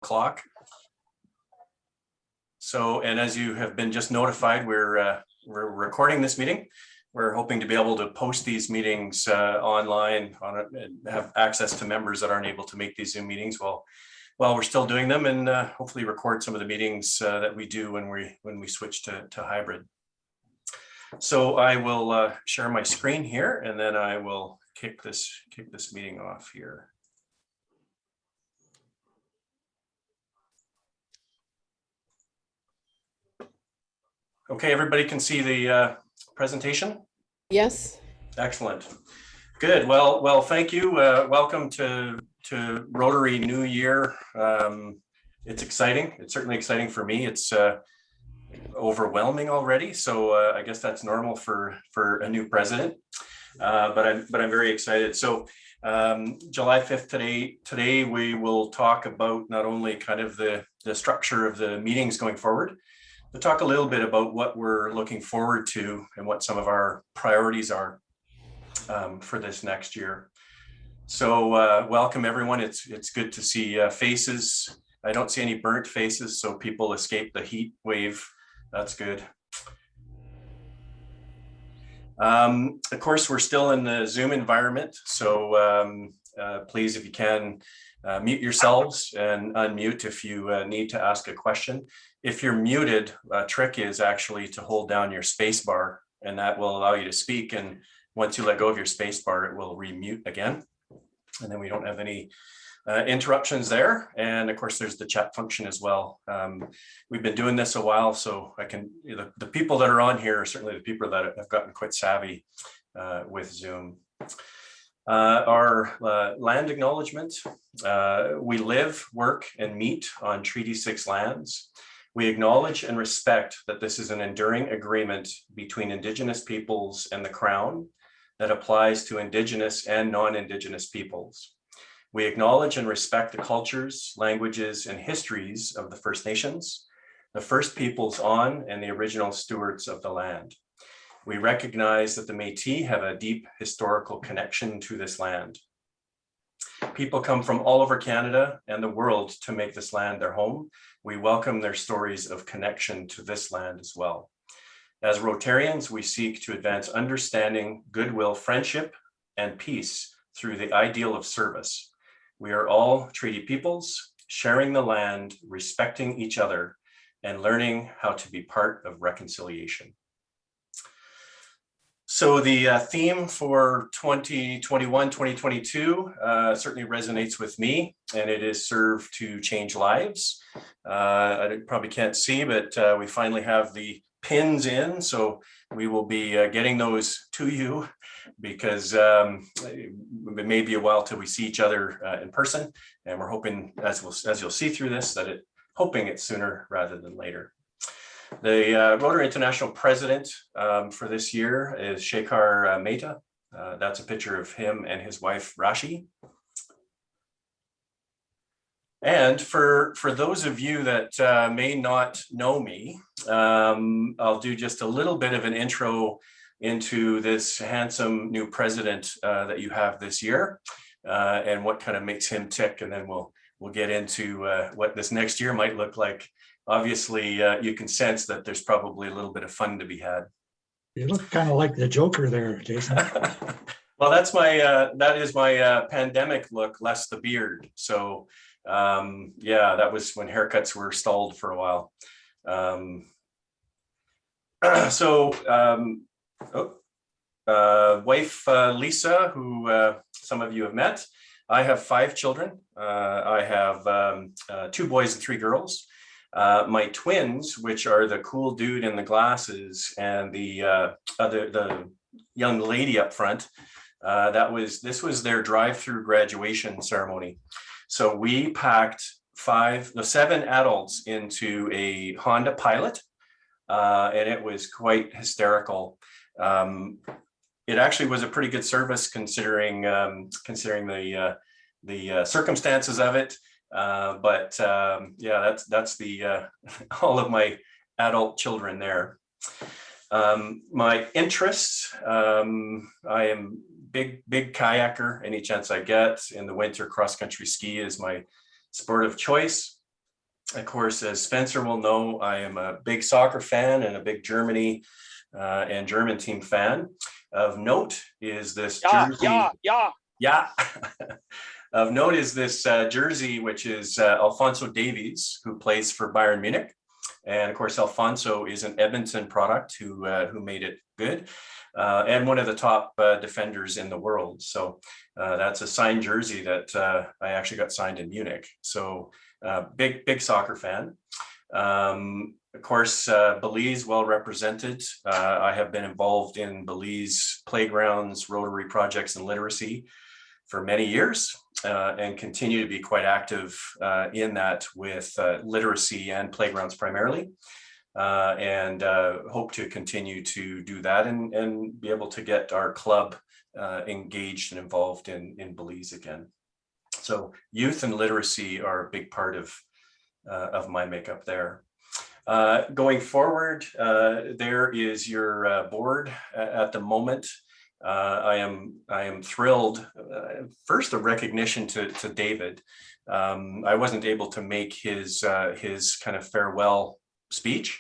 o'clock. So, and as you have been just notified, we're recording this meeting. We're hoping to be able to post these meetings online and have access to members that aren't able to make these Zoom meetings while we're still doing them, and hopefully record some of the meetings that we do when we switch to hybrid. So I will share my screen here, and then I will kick this meeting off here. Okay, everybody can see the presentation? Yes. Excellent. Good. Well, thank you. Welcome to Rotary New Year. It's exciting. It's certainly exciting for me. It's overwhelming already, so I guess that's normal for a new president. But I'm very excited. So July 5th today we will talk about not only kind of the structure of the meetings going forward, but talk a little bit about what we're looking forward to and what some of our priorities are for this next year. So welcome everyone. It's good to see faces. I don't see any burnt faces, so people escaped the heat wave. That's good. Of course, we're still in the Zoom environment, so please, if you can, mute yourselves and unmute if you need to ask a question. If you're muted, a trick is actually to hold down your space bar, and that will allow you to speak. And once you let go of your space bar, it will remute again. And then we don't have any interruptions there. And of course, there's the chat function as well. We've been doing this a while, so I can, the people that are on here are certainly the people that have gotten quite savvy with Zoom. Our land acknowledgement. We live, work, and meet on Treaty 6 lands. We acknowledge and respect that this is an enduring agreement between Indigenous peoples and the Crown that applies to Indigenous and non-Indigenous peoples. We acknowledge and respect the cultures, languages, and histories of the First Nations, the first peoples on and the original stewards of the land. We recognize that the Métis have a deep historical connection to this land. People come from all over Canada and the world to make this land their home. We welcome their stories of connection to this land as well. As Rotarians, we seek to advance understanding, goodwill, friendship, and peace through the ideal of service. We are all treaty peoples, sharing the land, respecting each other, and learning how to be part of reconciliation. So the theme for 2021-2022 certainly resonates with me, and it is serve to change lives. I probably can't see, but we finally have the pins in, so we will be getting those to you, because it may be a while till we see each other in person, and we're hoping, as you'll see through this, that hoping it's sooner rather than later. The Rotary International president for this year is Shekhar Mehta. That's a picture of him and his wife Rashi. And for those of you that may not know me, I'll do just a little bit of an intro into this handsome new president that you have this year, and what kind of makes him tick, and then we'll get into what this next year might look like. Obviously, you can sense that there's probably a little bit of fun to be had. You look kind of like the Joker there, Jason. Well, that is my pandemic look, less the beard. So yeah, that was when haircuts were stalled for a while. Wife Lisa, who some of you have met. I have 5 children. I have 2 boys and 3 girls. My twins, which are the cool dude in the glasses and the young lady up front, this was their drive-through graduation ceremony. So we packed 7 adults into a Honda Pilot, and it was quite hysterical. It actually was a pretty good service considering the circumstances of it. Yeah, that's the all of my adult children there. My interests, I am big kayaker any chance I get. In the winter, cross-country ski is my sport of choice. Of course, as Spencer will know, I am a big soccer fan and a big Germany and German team fan. Of note is this jersey. Yeah. Of note is this jersey, which is Alphonso Davies, who plays for Bayern Munich. And of course, Alfonso is an Edmonton product who made it good, and one of the top defenders in the world. So that's a signed jersey that I actually got signed in Munich. So big soccer fan. Of course, Belize well represented. I have been involved in Belize playgrounds, Rotary projects, and literacy for many years, and continue to be quite active in that with literacy and playgrounds primarily, and hope to continue to do that and be able to get our club engaged and involved in Belize again. So youth and literacy are a big part of my makeup there. Going forward, there is your board at the moment. I am thrilled. First, a recognition to David. I wasn't able to make his kind of farewell speech.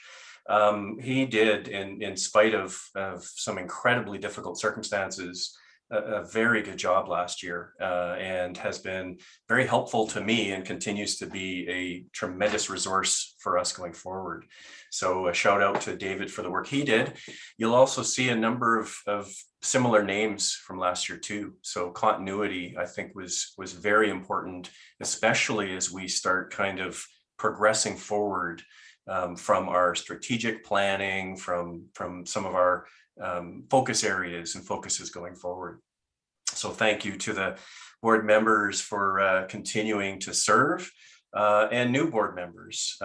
He did, in spite of some incredibly difficult circumstances, a very good job last year, and has been very helpful to me and continues to be a tremendous resource for us going forward. So a shout out to David for the work he did. You'll also see a number of similar names from last year too. So continuity, I think, was very important, especially as we start kind of progressing forward from our strategic planning, from some of our focus areas and focuses going forward. So thank you to the board members for continuing to serve, and new board members.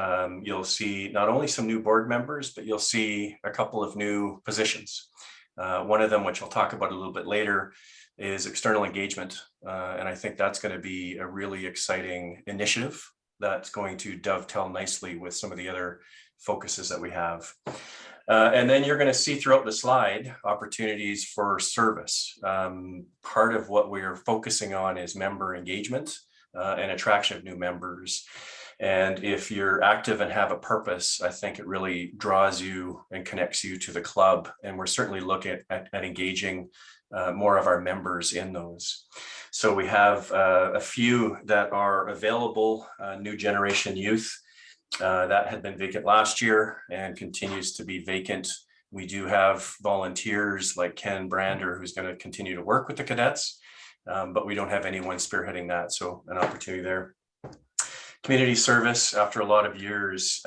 You'll see not only some new board members, but you'll see a couple of new positions. One of them, which I'll talk about a little bit later, is external engagement. And I think that's going to be a really exciting initiative that's going to dovetail nicely with some of the other focuses that we have. And then you're going to see throughout the slide opportunities for service. Part of what we're focusing on is member engagement and attraction of new members. And if you're active and have a purpose, I think it really draws you and connects you to the club. And we're certainly looking at engaging more of our members in those. So we have a few that are available, new generation youth. That had been vacant last year and continues to be vacant. We do have volunteers like Ken Brander, who's going to continue to work with the cadets, but we don't have anyone spearheading that. So an opportunity there. Community service, after a lot of years,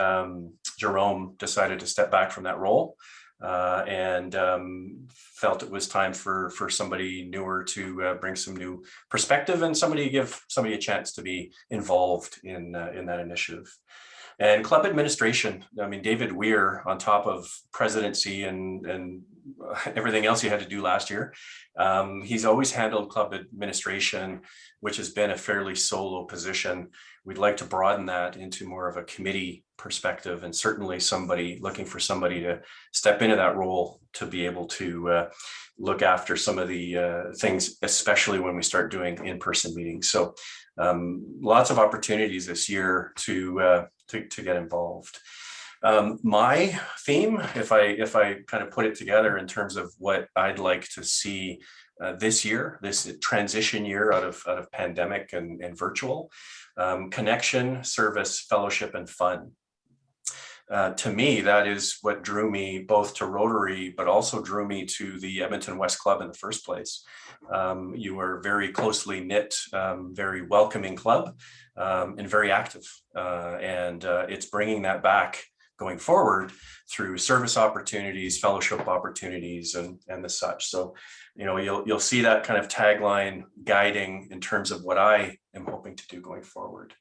Jerome decided to step back from that role and felt it was time for somebody newer to bring some new perspective and give somebody a chance to be involved in that initiative. And club administration, I mean, David Weir, on top of presidency and everything else he had to do last year, he's always handled club administration, which has been a fairly solo position. We'd like to broaden that into more of a committee perspective, and certainly looking for somebody to step into that role to be able to look after some of the things, especially when we start doing in-person meetings. So lots of opportunities this year to get involved. My theme, if I kind of put it together in terms of what I'd like to see this year, this transition year out of pandemic and virtual, connection, service, fellowship, and fun. To me, that is what drew me both to Rotary, but also drew me to the Edmonton West Club in the first place. You are very closely knit, very welcoming club, and very active. And it's bringing that back going forward through service opportunities, fellowship opportunities, and the such. So, you'll see that kind of tagline guiding in terms of what I am hoping to do going forward.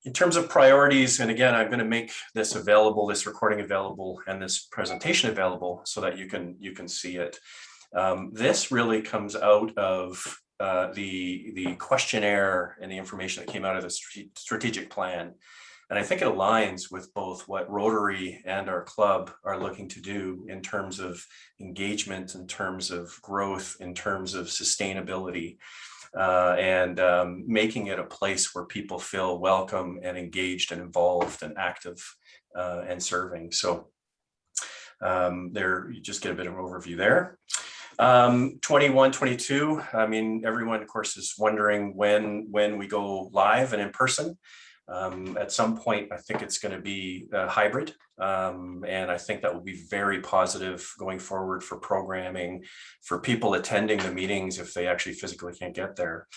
In terms of priorities, and again, I'm going to make this available, this recording available, and this presentation available so that you can see it. This really comes out of the questionnaire and the information that came out of the strategic plan. And I think it aligns with both what Rotary and our club are looking to do in terms of engagement, in terms of growth, in terms of sustainability. and making it a place where people feel welcome and engaged and involved and active and serving. So there, you just get a bit of an overview there. 21, 22, I mean, everyone, of course, is wondering when we go live and in person. At some point, I think it's going to be hybrid. And I think that will be very positive going forward for programming, for people attending the meetings if they actually physically can't get there.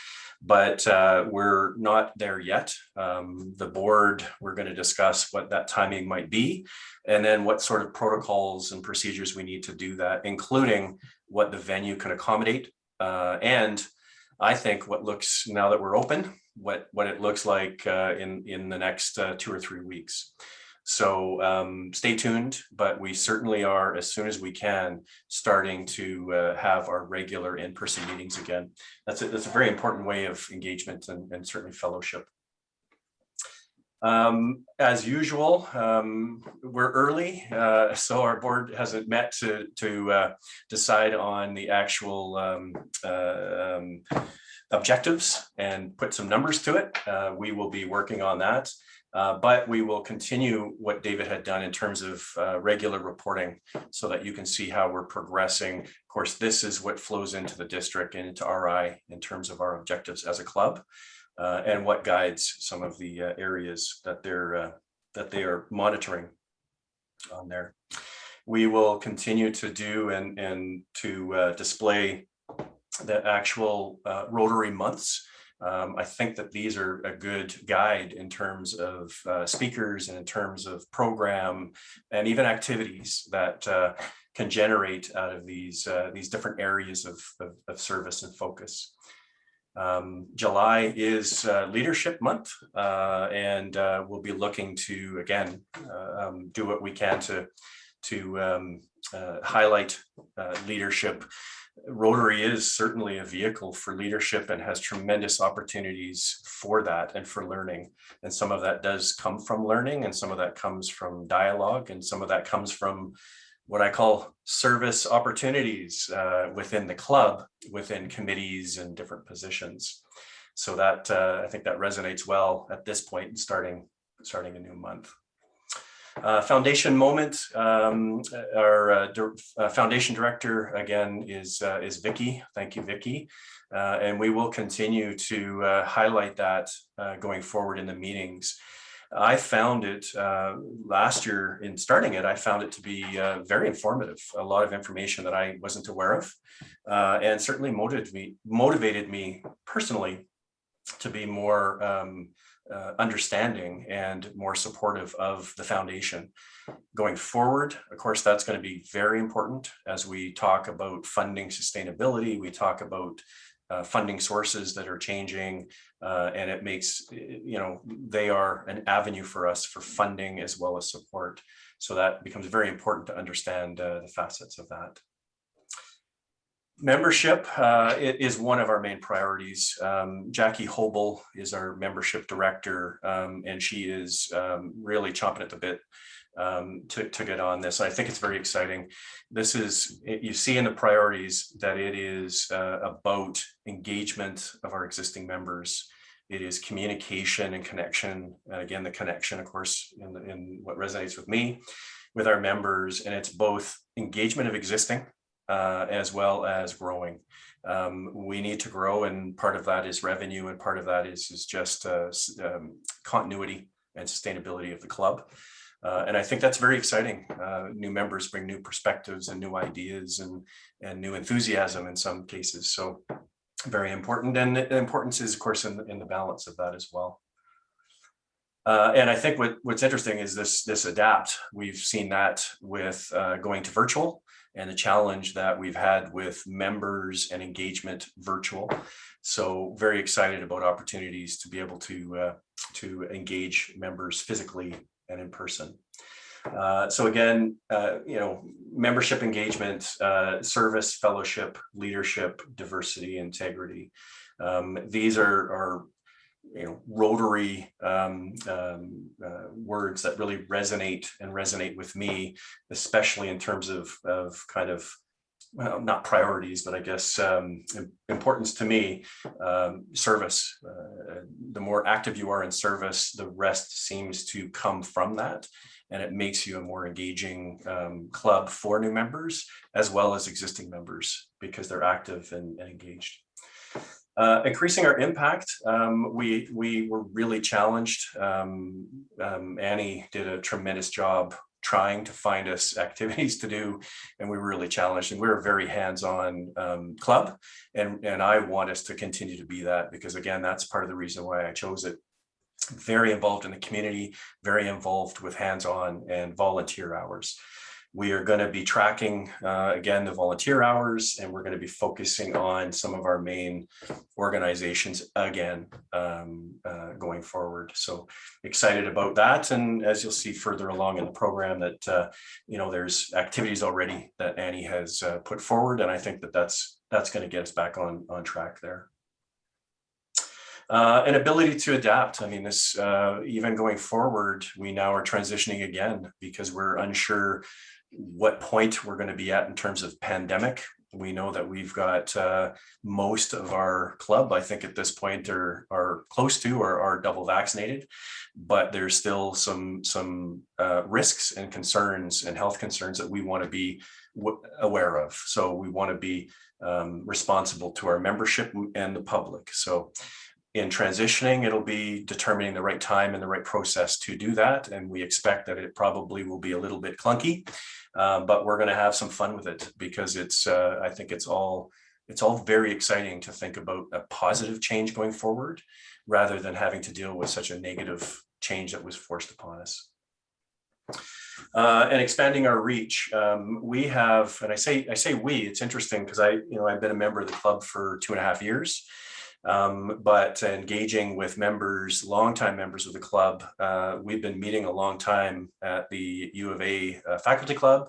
But we're not there yet. The board, we're going to discuss what that timing might be, and then what sort of protocols and procedures we need to do that, including what the venue can accommodate. And I think what looks, now that we're open, what it looks like in the next 2 or 3 weeks. So stay tuned, but we certainly are, as soon as we can, starting to have our regular in-person meetings again. That's a very important way of engagement and certainly fellowship. As usual, we're early, so our board hasn't met to decide on the actual objectives and put some numbers to it. We will be working on that. But we will continue what David had done in terms of regular reporting so that you can see how we're progressing. Of course, this is what flows into the district and into RI in terms of our objectives as a club, and what guides some of the areas that they are monitoring on there. We will continue to do and to display the actual Rotary months. I think that these are a good guide in terms of speakers and in terms of program and even activities that can generate out of these different areas of service and focus. July is Leadership Month, and we'll be looking to, again, do what we can to highlight leadership. Rotary is certainly a vehicle for leadership and has tremendous opportunities for that and for learning. And some of that does come from learning, and some of that comes from dialogue, and some of that comes from what I call service opportunities within the club, within committees and different positions. So that I think that resonates well at this point, starting a new month. Foundation moment. Our foundation director again is Vicky. Thank you, Vicky. And we will continue to highlight that going forward in the meetings. I found it last year in starting it, I found it to be very informative, a lot of information that I wasn't aware of, and certainly motivated me personally to be more understanding and more supportive of the foundation. Going forward, of course, that's going to be very important as we talk about funding sustainability. We talk about funding sources that are changing, and it makes, they are an avenue for us for funding as well as support. So that becomes very important to understand the facets of that. Membership, it is one of our main priorities. Jackie Hobel is our membership director, and she is really chomping at the bit to get on this. I think it's very exciting. This is, you see in the priorities that it is about engagement of our existing members. It is communication and connection. And again, the connection, of course, in what resonates with me, with our members, and it's both engagement of existing as well as growing. We need to grow, and part of that is revenue, and part of that is just continuity and sustainability of the club. And I think that's very exciting. New members bring new perspectives and new ideas and new enthusiasm in some cases. So very important. And the importance is, of course, in the balance of that as well. And I think what's interesting is this adapt. We've seen that with going to virtual, and the challenge that we've had with members and engagement virtual. So very excited about opportunities to be able to engage members physically and in person. So again, membership engagement, service, fellowship, leadership, diversity, integrity. These are Rotary words that really resonate with me, especially in terms of kind of well, not priorities, but I guess importance to me, service. The more active you are in service, the rest seems to come from that. And it makes you a more engaging club for new members, as well as existing members, because they're active and engaged. Increasing our impact, we were really challenged. Annie did a tremendous job trying to find us activities to do, and we were really challenged, and we're a very hands-on club, and I want us to continue to be that, because again, that's part of the reason why I chose it. Very involved in the community, very involved with hands-on and volunteer hours. We are going to be tracking, again, the volunteer hours, and we're going to be focusing on some of our main organizations again, going forward. So excited about that. And as you'll see further along in the program that, there's activities already that Annie has put forward. And I think that that's going to get us back on track there. An ability to adapt. I mean, this, even going forward, we now are transitioning again because we're unsure what point we're going to be at in terms of pandemic. We know that we've got most of our club, I think at this point, are close to or are double vaccinated, but there's still some risks and concerns and health concerns that we want to be aware of. So we want to be responsible to our membership and the public. So in transitioning, it'll be determining the right time and the right process to do that. And we expect that it probably will be a little bit clunky, but we're going to have some fun with it, because it's, I think it's all very exciting to think about a positive change going forward, rather than having to deal with such a negative change that was forced upon us. And expanding our reach. We have, and I say we, it's interesting because I've been a member of the club for 2.5 years. But engaging with members, longtime members of the club, we've been meeting a long time at the U of A faculty club.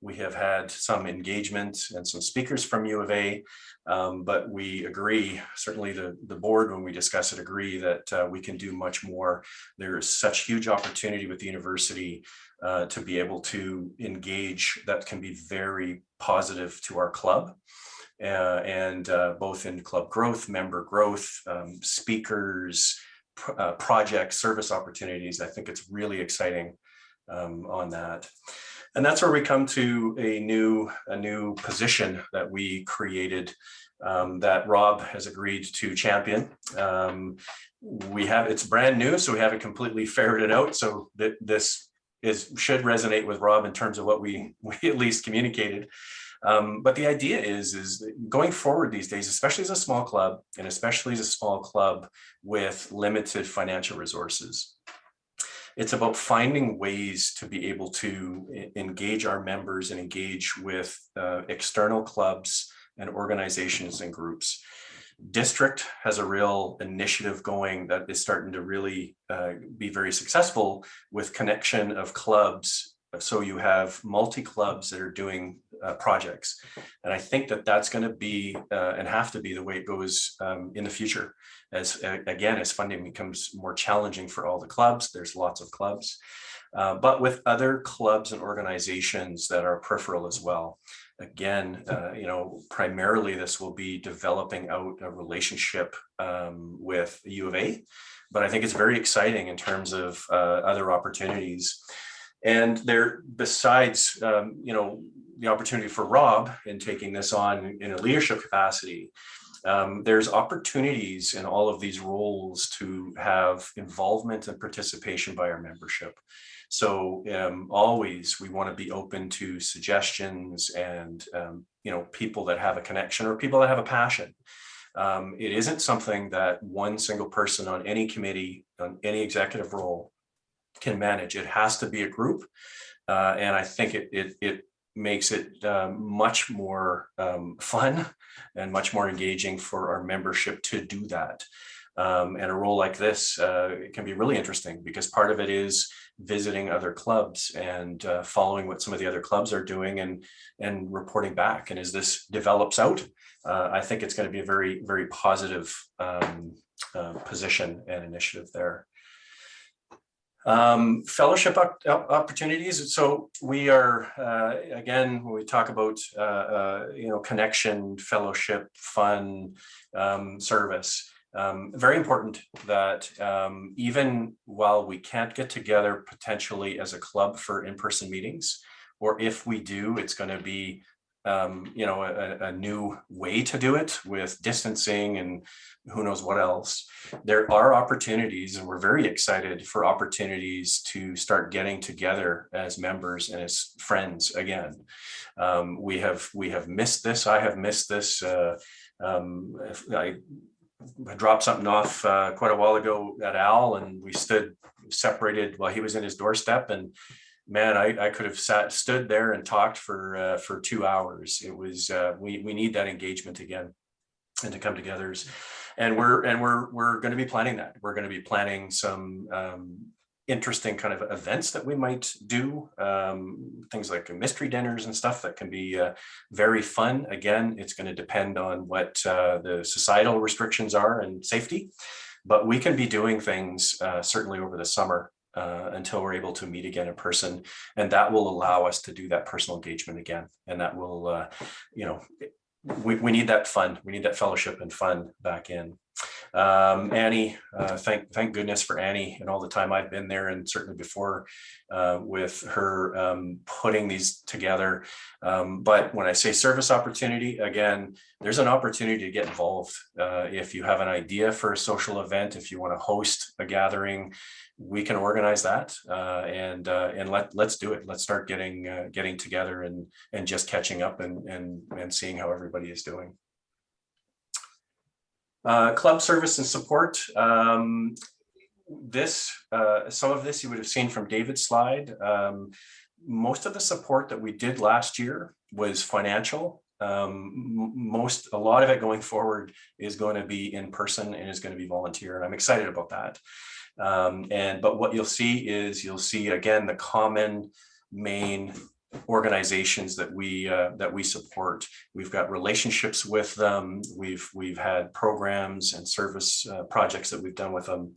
We have had some engagement and some speakers from U of A, but we agree, certainly the board, when we discuss it, agree that we can do much more. There is such huge opportunity with the university to be able to engage that can be very positive to our club. And both in club growth, member growth, speakers, projects, service opportunities. I think it's really exciting on that. And that's where we come to a new position that we created, that Rob has agreed to champion. It's brand new, so we haven't completely ferreted out. So this should resonate with Rob in terms of what we at least communicated. But the idea is going forward these days, especially as a small club, and especially as a small club with limited financial resources, it's about finding ways to be able to engage our members and engage with external clubs and organizations and groups. District has a real initiative going that is starting to really be very successful with connection of clubs. So you have multi-clubs that are doing projects. And I think that that's going to be and have to be the way it goes in the future. As funding becomes more challenging for all the clubs, there's lots of clubs, but with other clubs and organizations that are peripheral as well. Again, primarily this will be developing out a relationship with U of A, but I think it's very exciting in terms of other opportunities. And there, besides, the opportunity for Rob in taking this on in a leadership capacity, there's opportunities in all of these roles to have involvement and participation by our membership. So always we want to be open to suggestions and, people that have a connection or people that have a passion. It isn't something that one single person on any committee, on any executive role can manage. It has to be a group, and I think it makes it much more fun and much more engaging for our membership to do that. And a role like this it can be really interesting, because part of it is visiting other clubs and following what some of the other clubs are doing and reporting back. And as this develops out, I think it's going to be a very, very positive position and initiative there. Fellowship opportunities. So we are, again, when we talk about, connection, fellowship, fun, service, very important that even while we can't get together potentially as a club for in-person meetings, or if we do, it's going to be a new way to do it with distancing and who knows what else. There are opportunities, and we're very excited for opportunities to start getting together as members and as friends again. We have missed this. I have missed this. I dropped something off quite a while ago at Al, and we stood separated while he was in his doorstep, and man, I could have stood there and talked for 2 hours. It was we need that engagement again, and to come together. And we're going to be planning that. We're going to be planning some interesting kind of events that we might do, things like mystery dinners and stuff that can be very fun. Again, it's going to depend on what the societal restrictions are and safety, but we can be doing things certainly over the summer until we're able to meet again in person, and that will allow us to do that personal engagement again, and that will we need that fun, we need that fellowship and fun back in. Annie, thank goodness for Annie and all the time I've been there, and certainly before with her putting these together. But when I say service opportunity, again, there's an opportunity to get involved. If you have an idea for a social event, if you want to host a gathering, we can organize that, and let's do it. Let's start getting together and just catching up and seeing how everybody is doing. Club service and support. Some of this you would have seen from David's slide. Most of the support that we did last year was financial. A lot of it going forward is going to be in person and is going to be volunteer, and I'm excited about that. But what you'll see again the common main organizations that we support. We've got relationships with them. We've had programs and service projects that we've done with them,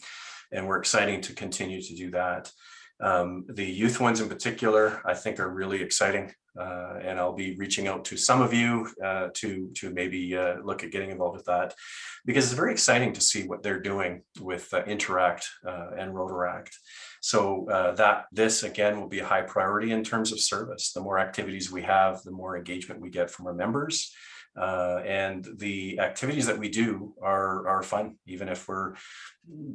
and we're excited to continue to do that. The youth ones in particular, I think, are really exciting, and I'll be reaching out to some of you to maybe look at getting involved with that, because it's very exciting to see what they're doing with Interact and Rotaract. So this again will be a high priority in terms of service. The more activities we have, the more engagement we get from our members. And the activities that we do are fun, even if we're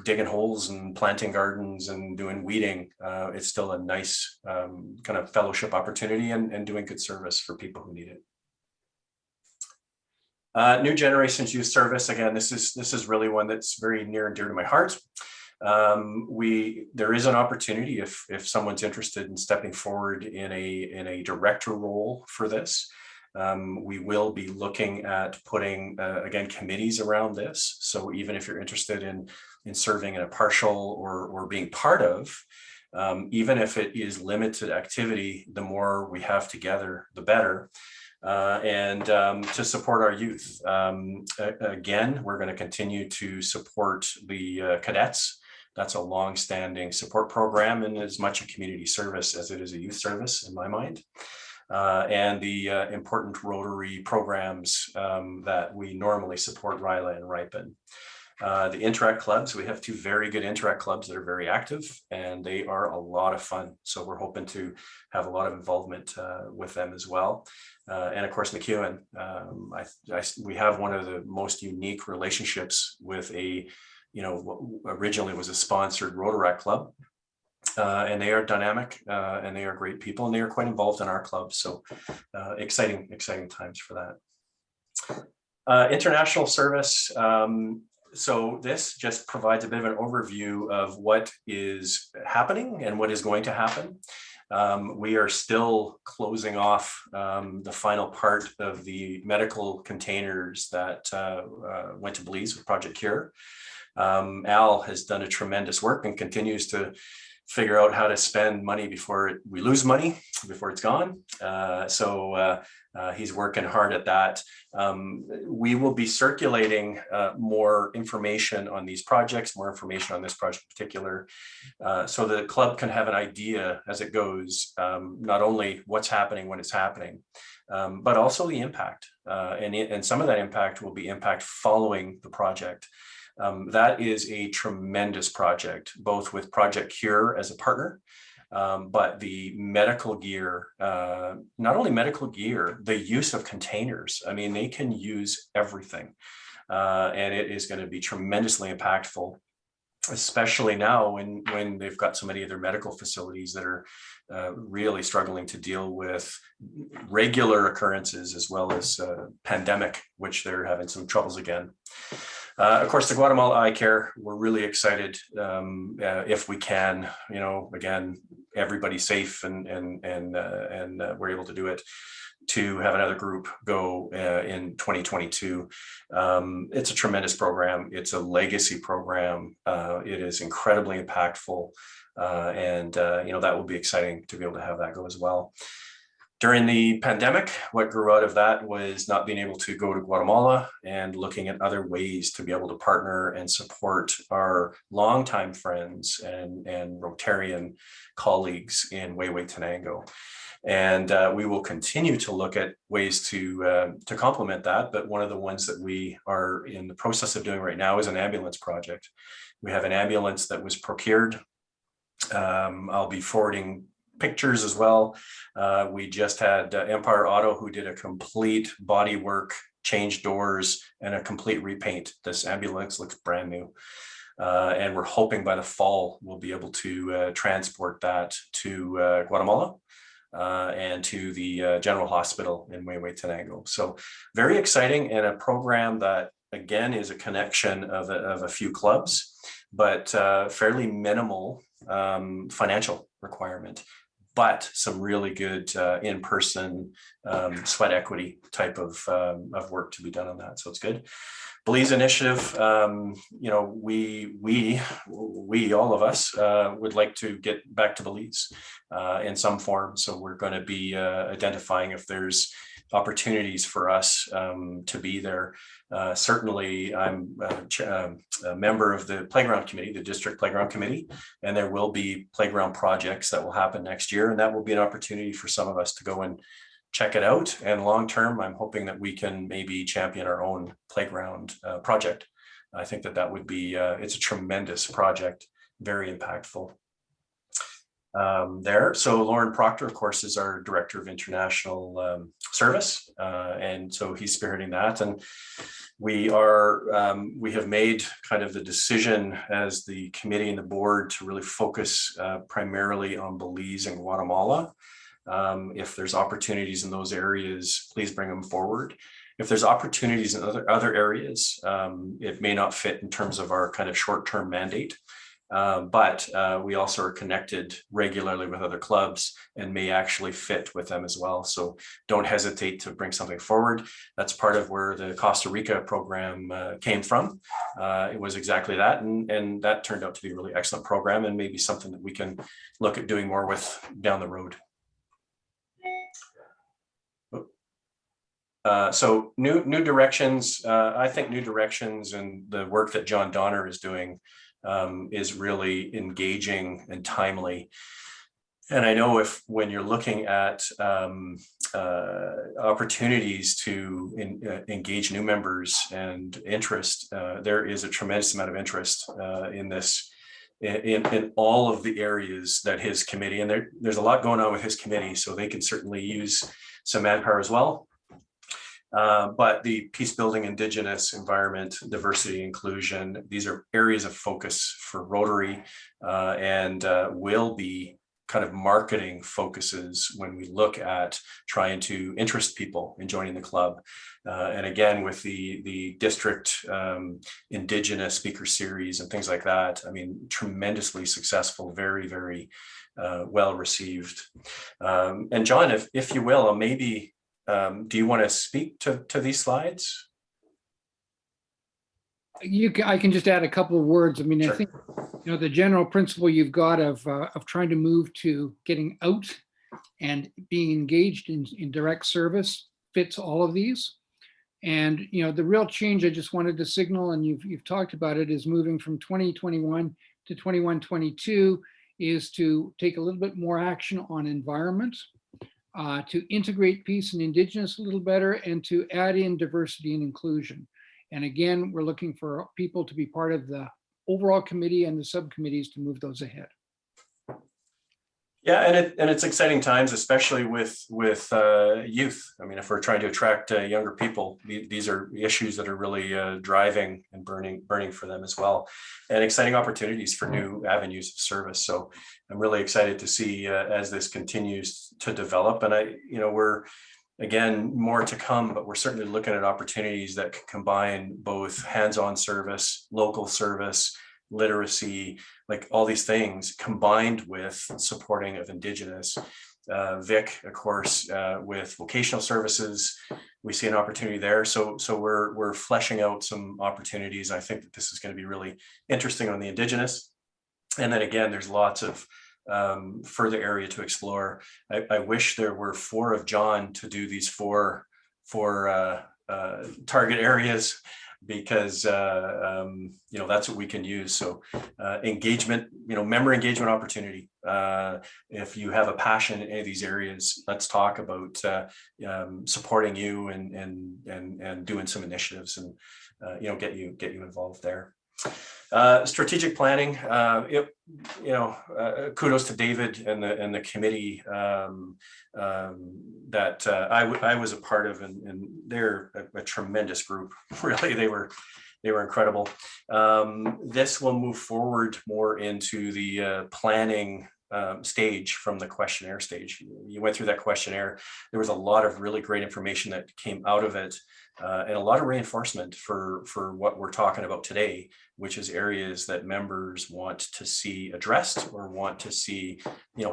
digging holes and planting gardens and doing weeding. It's still a nice kind of fellowship opportunity and doing good service for people who need it. New Generations Youth Service. Again, this is really one that's very near and dear to my heart. There is an opportunity if someone's interested in stepping forward in a director role for this. We will be looking at putting again committees around this. So even if you're interested in serving in a partial or being part of, even if it is limited activity, the more we have together, the better. And to support our youth. Again, we're going to continue to support the cadets. That's a long-standing support program and as much a community service as it is a youth service in my mind. And the important Rotary programs that we normally support, RILA and RIPEN. The Interact clubs, we have two very good Interact clubs that are very active, and they are a lot of fun. So we're hoping to have a lot of involvement with them as well. And of course, McEwen, we have one of the most unique relationships with what originally was a sponsored Rotaract club. And they are dynamic and they are great people, and they are quite involved in our club. So exciting times for that. International service. So this just provides a bit of an overview of what is happening and what is going to happen. We are still closing off the final part of the medical containers that went to Belize with Project Cure. Al has done a tremendous work and continues to figure out how to spend money before we lose money, before it's gone. So he's working hard at that. We will be circulating more information on these projects, more information on this project in particular, so the club can have an idea as it goes, not only what's happening when it's happening, but also the impact. And some of that impact will be impact following the project. That is a tremendous project, both with Project Cure as a partner, but the medical gear, not only medical gear, the use of containers. I mean, they can use everything, and it is going to be tremendously impactful, especially now when they've got so many of their medical facilities that are really struggling to deal with regular occurrences as well as pandemic, which they're having some troubles again. Of course, the Guatemala Eye Care, we're really excited if we can, again, everybody's safe and we're able to do it, to have another group go in 2022. It's a tremendous program. It's a legacy program. It is incredibly impactful. And that will be exciting to be able to have that go as well. During the pandemic, what grew out of that was not being able to go to Guatemala and looking at other ways to be able to partner and support our longtime friends and Rotarian colleagues in Huehuetenango. And we will continue to look at ways to complement that. But one of the ones that we are in the process of doing right now is an ambulance project. We have an ambulance that was procured. I'll be forwarding pictures as well. We just had Empire Auto, who did a complete body work, changed doors, and a complete repaint. This ambulance looks brand new. And we're hoping by the fall, we'll be able to transport that to Guatemala and to the General Hospital in Huehuetenango. So very exciting, and a program that, again, is a connection of a few clubs, but fairly minimal financial requirement, but some really good in-person sweat equity type of work to be done on that. So it's good. Belize Initiative, we all of us would like to get back to Belize in some form. So we're going to be identifying if there's opportunities for us to be there. Certainly, I'm a member of the playground committee, the district playground committee, and there will be playground projects that will happen next year, and that will be an opportunity for some of us to go and check it out. And long term, I'm hoping that we can maybe champion our own playground project. I think that would be, it's a tremendous project, very impactful. There. So Lauren Proctor, of course, is our Director of International Service. And so he's spearheading that. And we have made kind of the decision as the committee and the board to really focus primarily on Belize and Guatemala. If there's opportunities in those areas, please bring them forward. If there's opportunities in other areas, it may not fit in terms of our kind of short-term mandate. But we also are connected regularly with other clubs and may actually fit with them as well. So don't hesitate to bring something forward. That's part of where the Costa Rica program came from. It was exactly that. And that turned out to be a really excellent program, and maybe something that we can look at doing more with down the road. So new directions. I think new directions and the work that John Donner is doing is really engaging and timely. And I know when you're looking at opportunities to engage new members and interest, there is a tremendous amount of interest in this, in all of the areas that his committee, and there's a lot going on with his committee, so they can certainly use some manpower as well. But the peace building, Indigenous, environment, diversity, inclusion, these are areas of focus for Rotary, and will be kind of marketing focuses when we look at trying to interest people in joining the club. And again, with the district Indigenous speaker series and things like that, I mean, tremendously successful, very, very well received. And John, if you will, maybe, do you want to speak to these slides? I can just add a couple of words. I mean, Sure. I think, the general principle you've got of trying to move to getting out and being engaged in direct service fits all of these. And, the real change I just wanted to signal, and you've talked about it, is moving from 2021 to 21-22 is to take a little bit more action on environment, to integrate peace and Indigenous a little better, and to add in diversity and inclusion. And again, we're looking for people to be part of the overall committee and the subcommittees to move those ahead. Yeah, and it's exciting times, especially with youth. I mean, if we're trying to attract younger people, these are issues that are really driving and burning for them as well, and exciting opportunities for new avenues of service. So I'm really excited to see as this continues to develop. And we're, again, more to come, but we're certainly looking at opportunities that can combine both hands-on service, local service, literacy, like all these things combined with supporting of Indigenous. Vic, of course, with vocational services, we see an opportunity there. So we're fleshing out some opportunities. I think that this is going to be really interesting on the Indigenous. And then again, there's lots of further area to explore. I wish there were 4 of John to do these four target areas, because that's what we can use. So engagement, member engagement opportunity. If you have a passion in any of these areas, let's talk about supporting you and doing some initiatives and get you involved there. Strategic planning, kudos to David and the committee that I was a part of, and they're a tremendous group. Really, they were incredible. This will move forward more into the planning stage from the questionnaire stage. You went through that questionnaire. There was a lot of really great information that came out of it, and a lot of reinforcement for what we're talking about today, which is areas that members want to see addressed or want to see,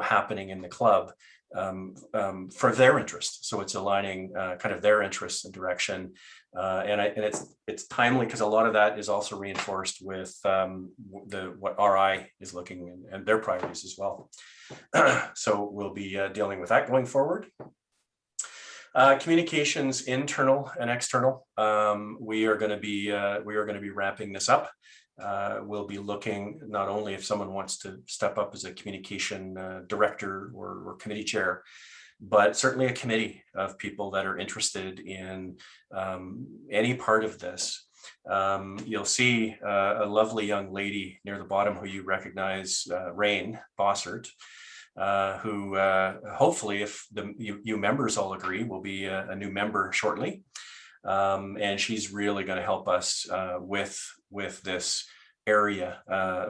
happening in the club for their interest. So it's aligning kind of their interests and direction, and it's timely because a lot of that is also reinforced with what RI is looking and their priorities as well. So we'll be dealing with that going forward. Communications, internal and external. We are going to be wrapping this up. We'll be looking not only if someone wants to step up as a communication director or committee chair, but certainly a committee of people that are interested in any part of this. You'll see a lovely young lady near the bottom who you recognize, Rain Bossert, who hopefully, if you members all agree, will be a new member shortly. And she's really going to help us with this area.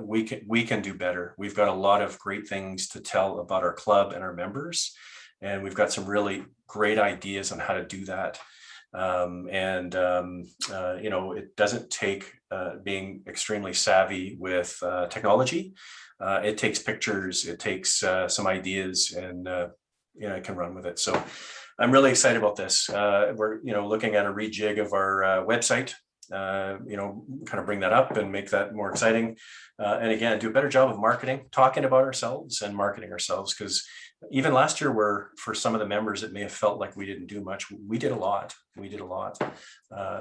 We can do better. We've got a lot of great things to tell about our club and our members, and we've got some really great ideas on how to do that. It doesn't take being extremely savvy with technology. It takes pictures, it takes some ideas, and I can run with it. So I'm really excited about this. We're looking at a rejig of our website, kind of bring that up and make that more exciting. And again, do a better job of marketing, talking about ourselves and marketing ourselves, because even last year, for some of the members, it may have felt like we didn't do much. We did a lot.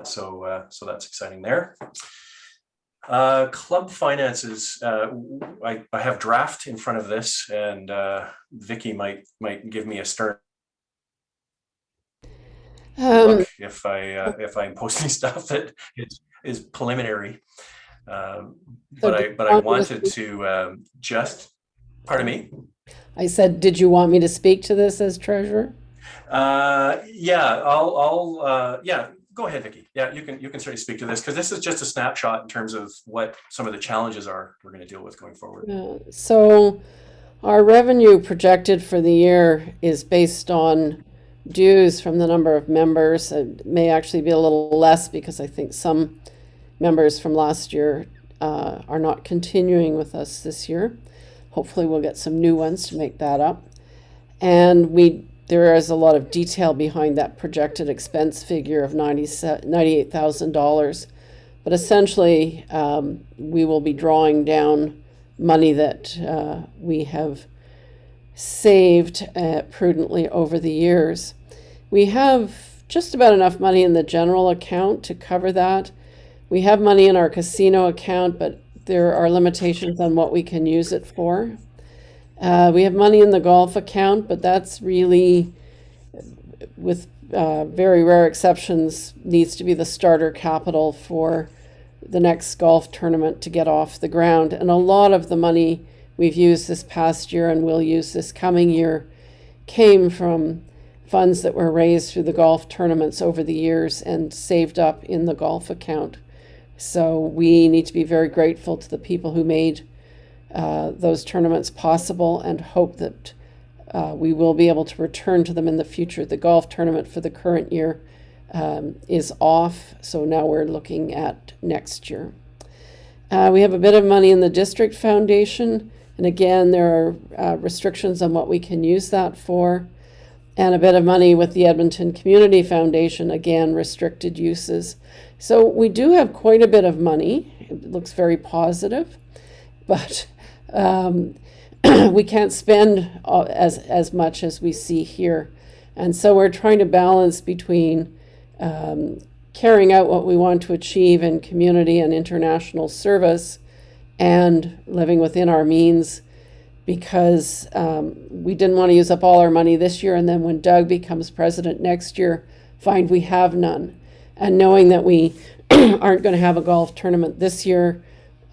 So that's exciting there. Club finances. I have draft in front of this, and Vicky might give me a stern look if I'm posting stuff that is preliminary. But I wanted to just. Pardon me. I said, did you want me to speak to this as treasurer? Yeah, I'll yeah, go ahead, Vicky. Yeah, you can certainly speak to this, because this is just a snapshot in terms of what some of the challenges are we're going to deal with going forward. So our revenue projected for the year is based on dues from the number of members. It may actually be a little less because I think some members from last year are not continuing with us this year. Hopefully we'll get some new ones to make that up. And there is a lot of detail behind that projected expense figure of $98,000. But essentially, we will be drawing down money that we have saved prudently over the years. We have just about enough money in the general account to cover that. We have money in our casino account, but there are limitations on what we can use it for. We have money in the golf account, but that's really, with very rare exceptions, needs to be the starter capital for the next golf tournament to get off the ground. And a lot of the money we've used this past year and will use this coming year came from funds that were raised through the golf tournaments over the years and saved up in the golf account. So we need to be very grateful to the people who made those tournaments possible, and hope that we will be able to return to them in the future. The golf tournament for the current year is off, so now we're looking at next year. We have a bit of money in the district foundation, and again, there are restrictions on what we can use that for. And a bit of money with the Edmonton Community Foundation, again, restricted uses. So we do have quite a bit of money. It looks very positive, but we can't spend as much as we see here. And so we're trying to balance between carrying out what we want to achieve in community and international service and living within our means, because we didn't want to use up all our money this year, and then when Doug becomes president next year, find we have none. And knowing that we aren't going to have a golf tournament this year,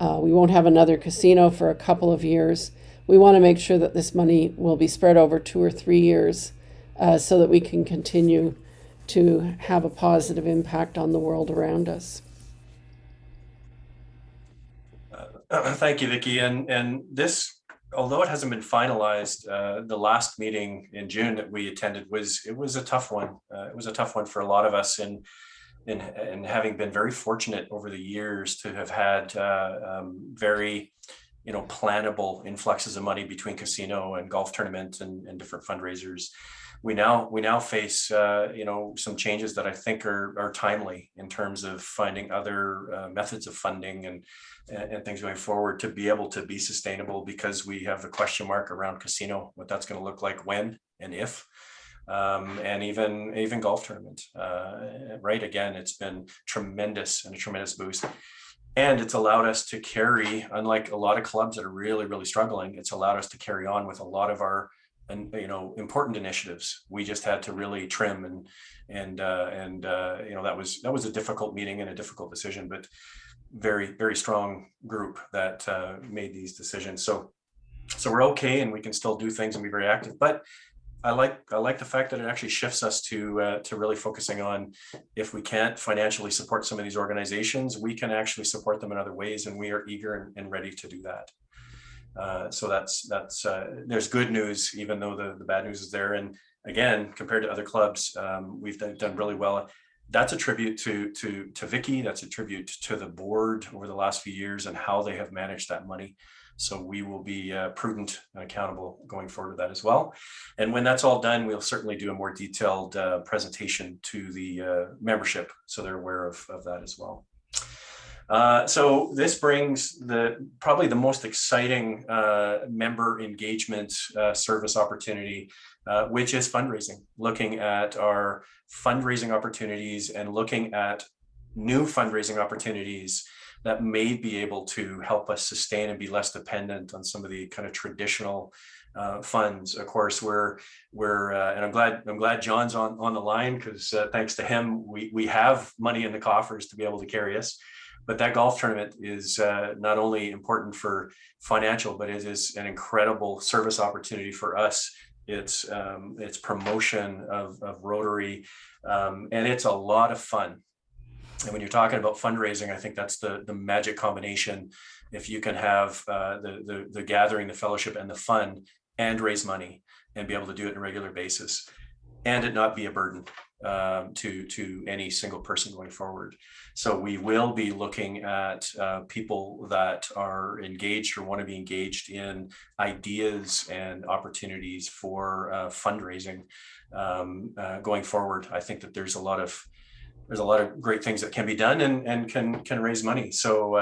we won't have another casino for a couple of years, we want to make sure that this money will be spread over 2 or 3 years so that we can continue to have a positive impact on the world around us. Thank you, Vicki. And this, although it hasn't been finalized, the last meeting in June that we attended was a tough one. It was a tough one for a lot of us, and having been very fortunate over the years to have had very plannable influxes of money between casino and golf tournaments and different fundraisers. We now face some changes that I think are timely in terms of finding other methods of funding and things going forward to be able to be sustainable, because we have the question mark around casino, what that's going to look like, when and if, and even golf tournament. Right, again, it's been tremendous and a tremendous boost. And it's allowed us to carry, unlike a lot of clubs that are really, really struggling, it's allowed us to carry on with a lot of our important initiatives. We just had to really trim and that was a difficult meeting and a difficult decision, but very, very strong group that made these decisions. So we're okay, and we can still do things and be very active. But I like the fact that it actually shifts us to really focusing on, if we can't financially support some of these organizations, we can actually support them in other ways, and we are eager and ready to do that. So that's there's good news, even though the bad news is there. And again, compared to other clubs, we've done really well. That's a tribute to Vicki. That's a tribute to the board over the last few years and how they have managed that money. So we will be prudent and accountable going forward with that as well. And when that's all done, we'll certainly do a more detailed presentation to the membership, so they're aware of that as well. So this brings probably the most exciting member engagement service opportunity, which is fundraising, looking at our fundraising opportunities and looking at new fundraising opportunities that may be able to help us sustain and be less dependent on some of the kind of traditional funds. Of course, we're and I'm glad John's on the line, because thanks to him, we have money in the coffers to be able to carry us. But that golf tournament is not only important for financial, but it is an incredible service opportunity for us. It's promotion of Rotary, and it's a lot of fun. And when you're talking about fundraising, I think that's the magic combination. If you can have the gathering, the fellowship, and the fun, and raise money, and be able to do it on a regular basis, and it not be a burden to any single person going forward. So we will be looking at people that are engaged or want to be engaged in ideas and opportunities for fundraising going forward. I think that there's a lot of there's a lot of great things that can be done and can raise money. So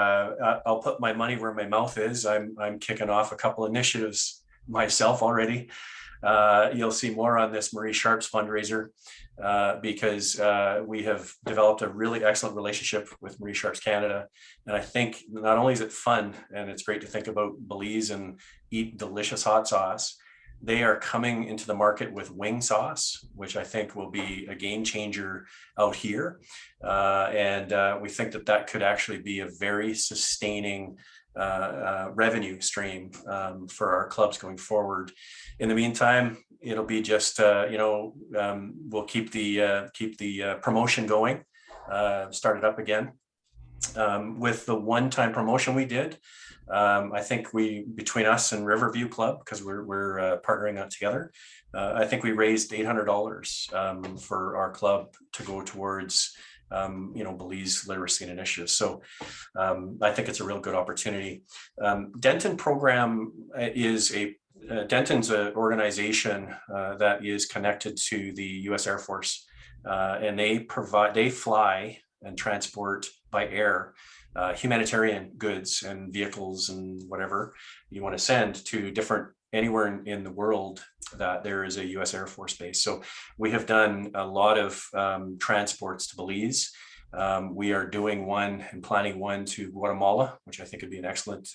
I'll put my money where my mouth is. I'm kicking off a couple initiatives myself already. You'll see more on this Marie Sharp's fundraiser because we have developed a really excellent relationship with Marie Sharp's Canada. And I think not only is it fun and it's great to think about Belize and eat delicious hot sauce, they are coming into the market with wing sauce, which I think will be a game changer out here. And we think that that could actually be a very sustaining revenue stream for our clubs going forward. In the meantime, it'll be just we'll keep the promotion going, start it up again with the one-time promotion we did. I think between us and Riverview Club, because we're partnering up together, I think we raised $800 for our club to go towards Belize literacy and initiatives. So I think it's a real good opportunity. Denton program is Denton's an organization that is connected to the U.S. Air Force, and they fly and transport by air humanitarian goods and vehicles and whatever you want to send to anywhere in the world that there is a U.S. Air Force base. So we have done a lot of transports to Belize. We are doing one and planning one to Guatemala, which I think would be an excellent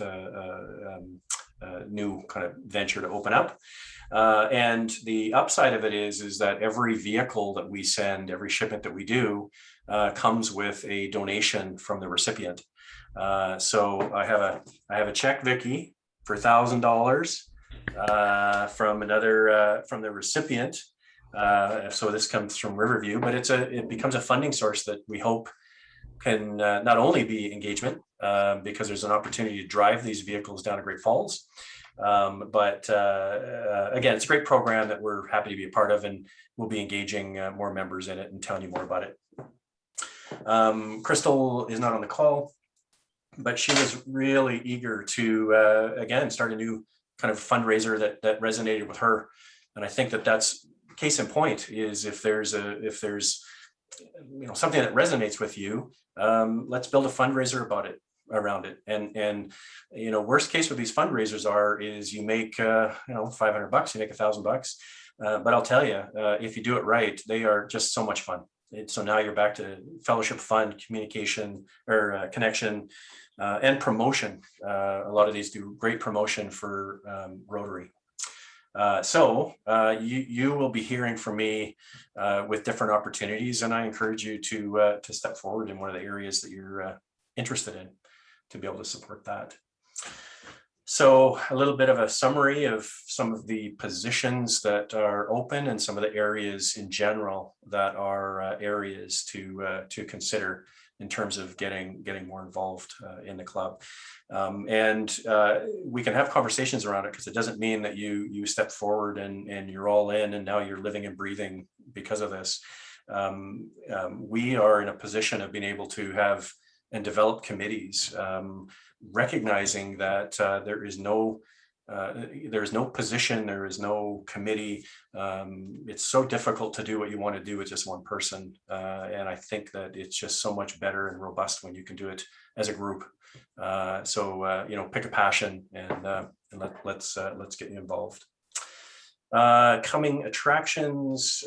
new kind of venture to open up. And the upside of it is that every vehicle that we send, every shipment that we do, comes with a donation from the recipient. So I have a check, Vicky, for $1,000 from the recipient. So this comes from Riverview, but it becomes a funding source that we hope can not only be engagement, because there's an opportunity to drive these vehicles down to Great Falls, but again, it's a great program that we're happy to be a part of, and we'll be engaging more members in it and telling you more about it. Crystal is not on the call, but she was really eager to again start a new kind of fundraiser that resonated with her, and I think that's case in point. Is if there's something that resonates with you, let's build a fundraiser around it. And worst case with these fundraisers is you make $500, you make $1,000, but I'll tell you, if you do it right, they are just so much fun. So now you're back to fellowship, fun, communication, or connection, and promotion. A lot of these do great promotion for Rotary. So you will be hearing from me with different opportunities, and I encourage you to step forward in one of the areas that you're interested in to be able to support that. So a little bit of a summary of some of the positions that are open and some of the areas in general that are areas to consider in terms of getting more involved in the club. And we can have conversations around it, because it doesn't mean that you step forward and you're all in and now you're living and breathing because of this. We are in a position of being able to have and develop committees, recognizing that there is no position, there is no committee. It's so difficult to do what you want to do with just one person, and I think that it's just so much better and robust when you can do it as a group. So pick a passion and let's get you involved. Coming attractions.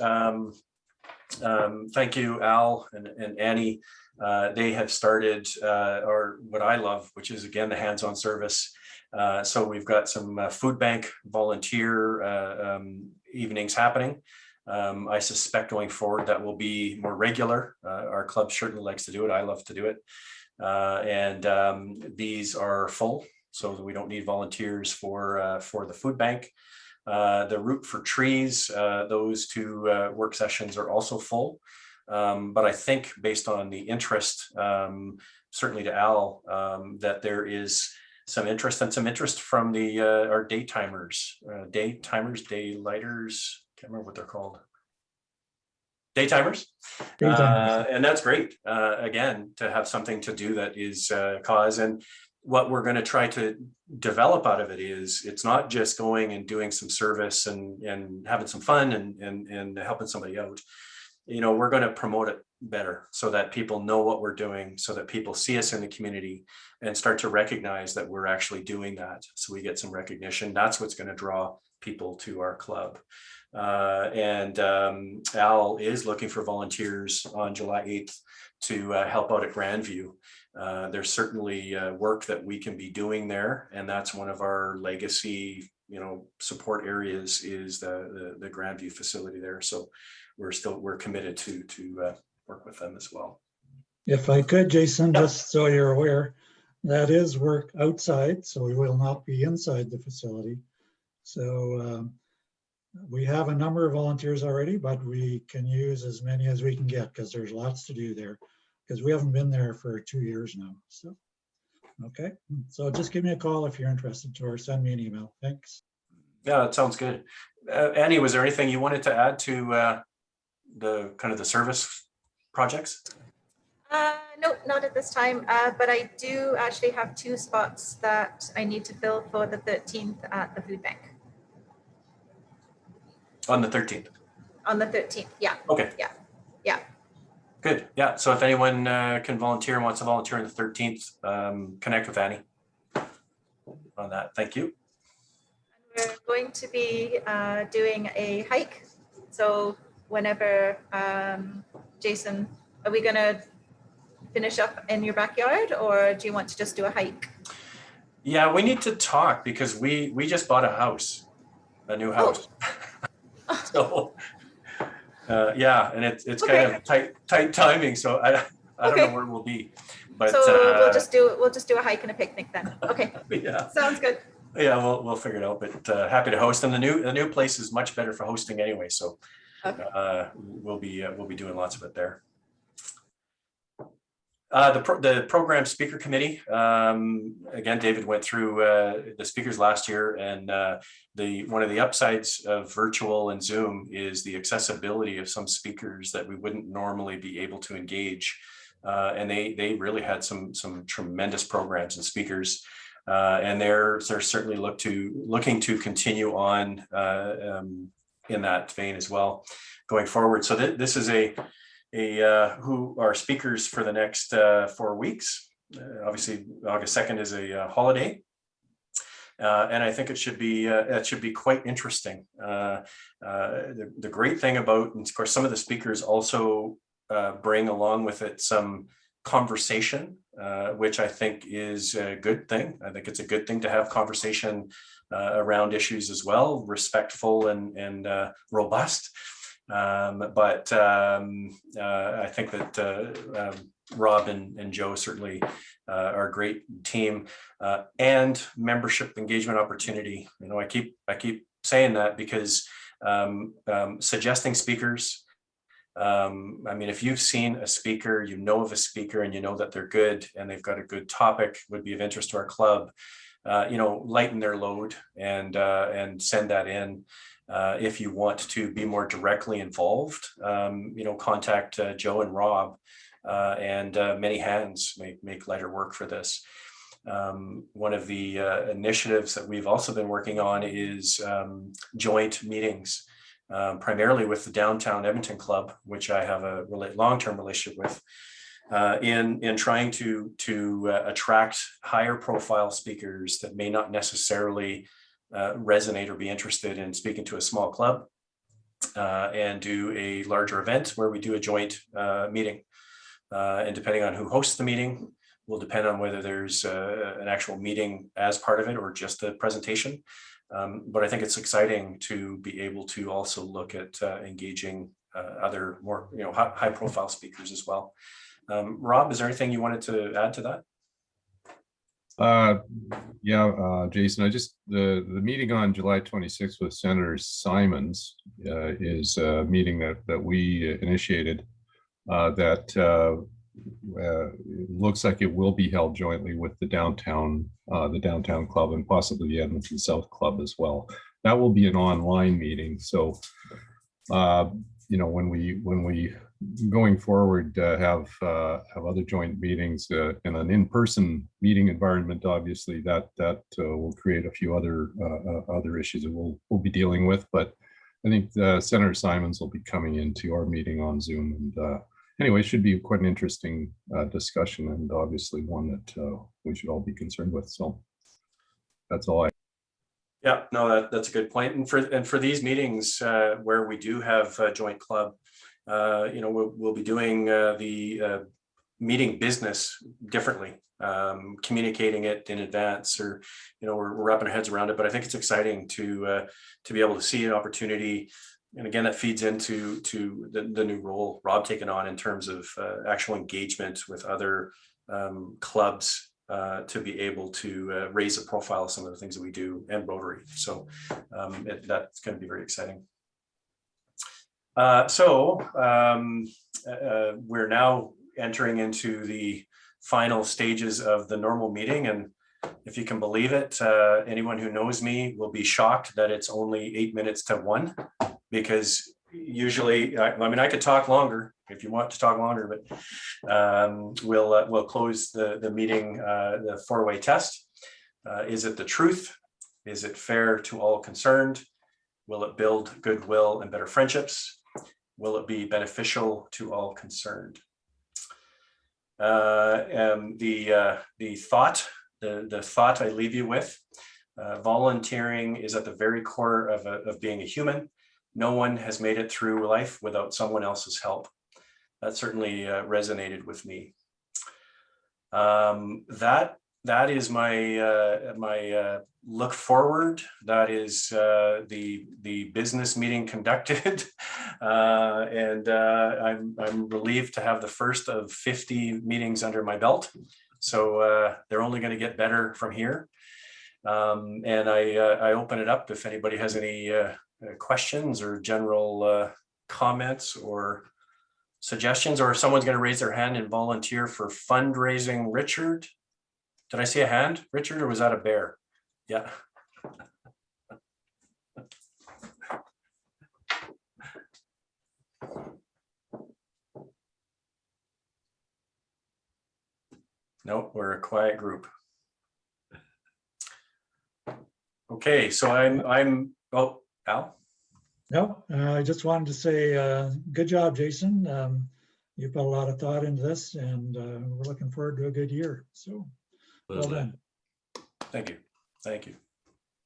Thank you, Al and Annie. They have started what I love, which is again the hands-on service. So we've got some food bank volunteer evenings happening. I suspect going forward that will be more regular. Our club certainly likes to do it. I love to do it. And these are full, so that we don't need volunteers for the food bank. The Root for Trees, those two work sessions are also full. But I think based on the interest, certainly to Al, that there is some interest from our daylighters, can't remember what they're called. Daytimers. And that's great. Again, to have something to do that is cause. And what we're going to try to develop out of it is, it's not just going and doing some service and having some fun and helping somebody out. we're going to promote it better so that people know what we're doing, so that people see us in the community and start to recognize that we're actually doing that. So we get some recognition. That's what's going to draw people to our club. And Al is looking for volunteers on July 8th to help out at Grandview. There's certainly work that we can be doing there, and that's one of our legacy, support areas is the Grandview facility there. So we're committed to work with them as well. If I could, Jason, just so you're aware, that is work outside, so we will not be inside the facility. So we have a number of volunteers already, but we can use as many as we can get because there's lots to do there, because we haven't been there for 2 years now. So, okay. So just give me a call if you're interested, or send me an email. Thanks. Yeah, that sounds good. Annie, was there anything you wanted to add to the kind of the service projects? No, not at this time, but I do actually have 2 spots that I need to fill for the 13th at the food bank. On the 13th? On the 13th, yeah. Okay. Yeah. Good. Yeah. So if anyone can volunteer and wants to volunteer on the 13th, connect with Annie on that. Thank you. We're going to be doing a hike. So whenever, Jason, are we going to finish up in your backyard, or do you want to just do a hike? Yeah, we need to talk because we just bought a new house. So yeah, and it's Okay. kind of tight timing. So I don't know where we'll be, but So we'll just do a hike and a picnic then. Okay. Yeah, Sounds good. yeah, we'll figure it out. But happy to host, and the new place is much better for hosting anyway. So Okay. we'll be doing lots of it there. The program speaker committee, again, David went through the speakers last year, and one of the upsides of virtual and Zoom is the accessibility of some speakers that we wouldn't normally be able to engage, and they really had some tremendous programs and speakers, and they're certainly looking to continue on in that vein as well going forward. So this is who are speakers for the next 4 weeks. Obviously, August 2nd is a holiday, and I think it should be quite interesting. The great thing about, and of course, some of the speakers also bring along with it some conversation, which I think is a good thing. I think it's a good thing to have conversation around issues as well, respectful and robust. But I think that Rob and Joe certainly are a great team, and membership engagement opportunity. I keep saying that because suggesting speakers. I mean, if you've seen a speaker, you know of a speaker, and you know that they're good and they've got a good topic, would be of interest to our club. Lighten their load and send that in. If you want to be more directly involved, contact Joe and Rob, and many hands make lighter work for this. One of the initiatives that we've also been working on is joint meetings, primarily with the Downtown Edmonton Club, which I have a long-term relationship with, in trying to attract higher profile speakers that may not necessarily resonate or be interested in speaking to a small club, and do a larger event where we do a joint meeting. And depending on who hosts the meeting will depend on whether there's an actual meeting as part of it or just a presentation. But I think it's exciting to be able to also look at engaging other more high profile speakers as well. Rob, is there anything you wanted to add to that? Jason, the meeting on July 26th with Senator Simons is a meeting that we initiated that looks like it will be held jointly with the downtown club and possibly the Edmonton South Club as well. That will be an online meeting. So, when we going forward have other joint meetings in an in-person meeting environment, obviously that will create a few other issues that we'll be dealing with. But I think Senator Simons will be coming into our meeting on Zoom, and anyway, it should be quite an interesting discussion, and obviously one that we should all be concerned with. So that's all I. Yeah, no, that's a good point. And for these meetings where we do have a joint club, we'll be doing the meeting business differently, communicating it in advance, or we're wrapping our heads around it. But I think it's exciting to be able to see an opportunity, and again that feeds into the new role Rob taken on in terms of actual engagement with other clubs. To be able to raise the profile of some of the things that we do, and Rotary. So that's going to be very exciting. We're now entering into the final stages of the normal meeting. And if you can believe it, anyone who knows me will be shocked that it's only 8 minutes to 1, because usually, I could talk longer if you want to talk longer, but we'll close the meeting, the 4-way test. Is it the truth? Is it fair to all concerned? Will it build goodwill and better friendships? Will it be beneficial to all concerned? And the thought I leave you with, volunteering is at the very core of being a human. No one has made it through life without someone else's help. That certainly resonated with me. That is my look forward. That is the business meeting conducted, and I'm relieved to have the first of 50 meetings under my belt. So they're only going to get better from here. And I open it up if anybody has any questions or general comments or suggestions, or if someone's going to raise their hand and volunteer for fundraising. Richard, did I see a hand, Richard, or was that a bear? Yeah. No, we're a quiet group. Okay, so I'm oh, Al? No, I just wanted to say good job, Jason. You've put a lot of thought into this, and we're looking forward to a good year. So well done. Thank you. Thank you.